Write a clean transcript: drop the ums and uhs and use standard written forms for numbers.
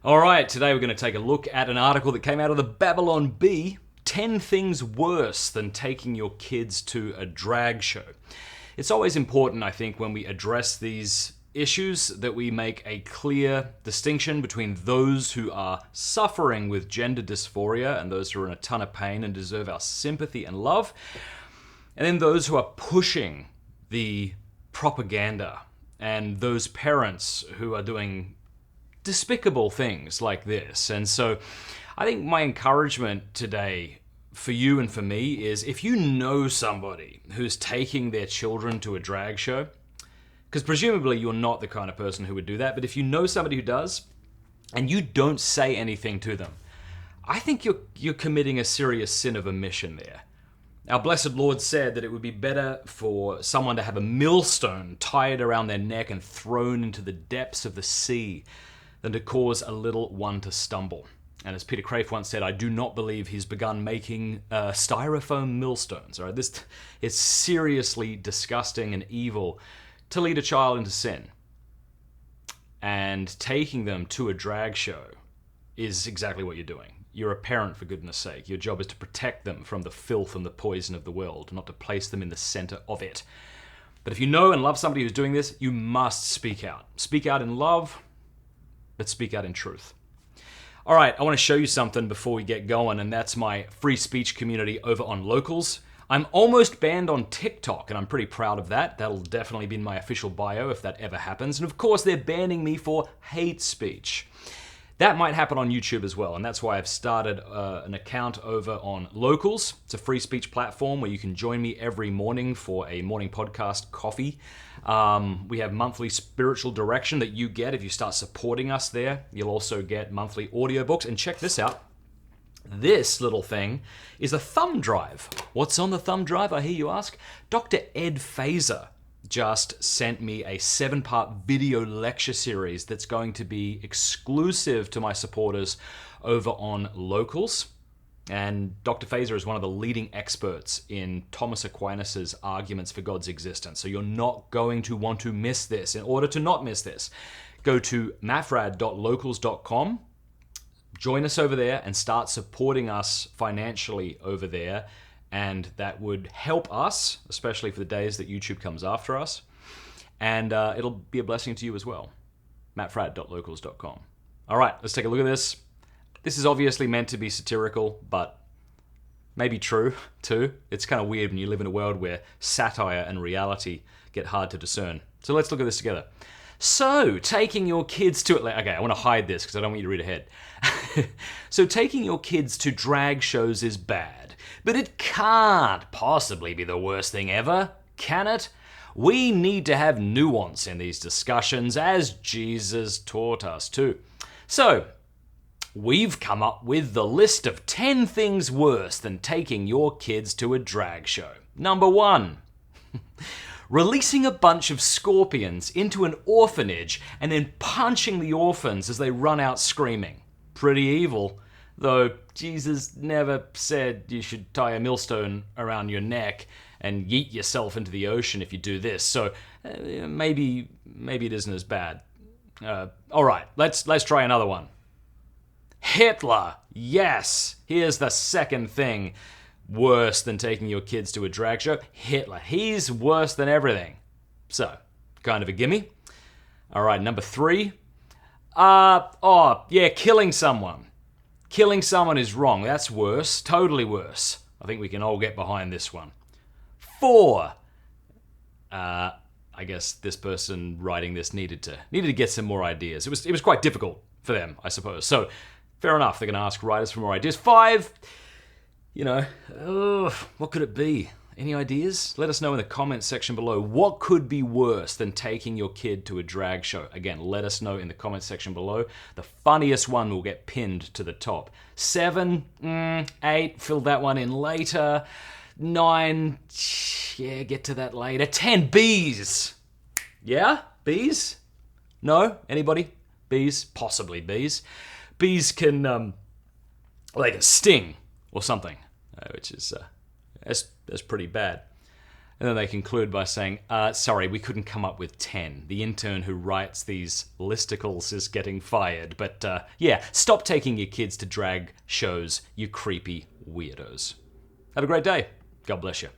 All right, today we're going to take a look at an article that came out of the Babylon Bee, 10 things worse than taking your kids to a drag show. It's always important, I think, when we address these issues that we make a clear distinction between those who are suffering with gender dysphoria and those who are in a ton of pain and deserve our sympathy and love, and then those who are pushing the propaganda and those parents who are doing despicable things like this. And so I think my encouragement today for you and for me is, if you know somebody who's taking their children to a drag show, because presumably you're not the kind of person who would do that, but if you know somebody who does and you don't say anything to them, I think you're committing a serious sin of omission there. Our blessed Lord said that it would be better for someone to have a millstone tied around their neck and thrown into the depths of the sea than to cause a little one to stumble. And as Peter Crave once said, I do not believe he's begun making styrofoam millstones. All right? This is seriously disgusting and evil to lead a child into sin. And taking them to a drag show is exactly what you're doing. You're a parent, for goodness sake. Your job is to protect them from the filth and the poison of the world, not to place them in the center of it. But if you know and love somebody who's doing this, you must speak out. Speak out in love, but speak out in truth. All right, I want to show you something before we get going, and that's my free speech community over on Locals. I'm almost banned on TikTok, and I'm pretty proud of that. That'll definitely be in my official bio if that ever happens. And of course, they're banning me for hate speech. That might happen on YouTube as well, and that's why I've started an account over on Locals. It's a free speech platform where you can join me every morning for a morning podcast coffee. We have monthly spiritual direction that you get if you start supporting us there. You'll also get monthly audiobooks, and check this out. This little thing is a thumb drive. What's on the thumb drive, I hear you ask? Dr. Ed Fazer just sent me a 7-part video lecture series that's going to be exclusive to my supporters over on Locals. And Dr. Fazer is one of the leading experts in Thomas Aquinas' arguments for God's existence. So you're not going to want to miss this. In order to not miss this, go to mattfradd.locals.com, join us over there, and start supporting us financially over there. And that would help us, especially for the days that YouTube comes after us. And it'll be a blessing to you as well. mattfradd.locals.com. All right, let's take a look at this. This is obviously meant to be satirical, but maybe true too. It's kind of weird when you live in a world where satire and reality get hard to discern. So let's look at this together. So, taking your kids to... Okay, I want to hide this because I don't want you to read ahead. So, taking your kids to drag shows is bad, but it can't possibly be the worst thing ever, can it? We need to have nuance in these discussions, as Jesus taught us to. So, we've come up with the list of 10 things worse than taking your kids to a drag show. Number 1. Releasing a bunch of scorpions into an orphanage and then punching the orphans as they run out screaming. Pretty evil, though Jesus never said you should tie a millstone around your neck and yeet yourself into the ocean if you do this, so maybe it isn't as bad. All right, let's try another one. Hitler, yes! Here's the second thing worse than taking your kids to a drag show. Hitler, he's worse than everything. So, kind of a gimme. All right, number 3. Killing someone. Killing someone is wrong. That's worse, totally worse. I think we can all get behind this one. 4. I guess this person writing this needed to get some more ideas. It was quite difficult for them, I suppose. So, fair enough, they're going to ask writers for more ideas. 5. What could it be? Any ideas? Let us know in the comments section below. What could be worse than taking your kid to a drag show? Again, let us know in the comments section below. The funniest one will get pinned to the top. 7, 8, fill that one in later. 9, yeah, get to that later. 10, bees. Yeah? Bees? No? Anybody? Bees? Possibly bees. Bees can, they can sting or something, which is that's pretty bad. And then they conclude by saying, sorry, we couldn't come up with 10. The intern who writes these listicles is getting fired. But yeah, stop taking your kids to drag shows, you creepy weirdos. Have a great day. God bless you.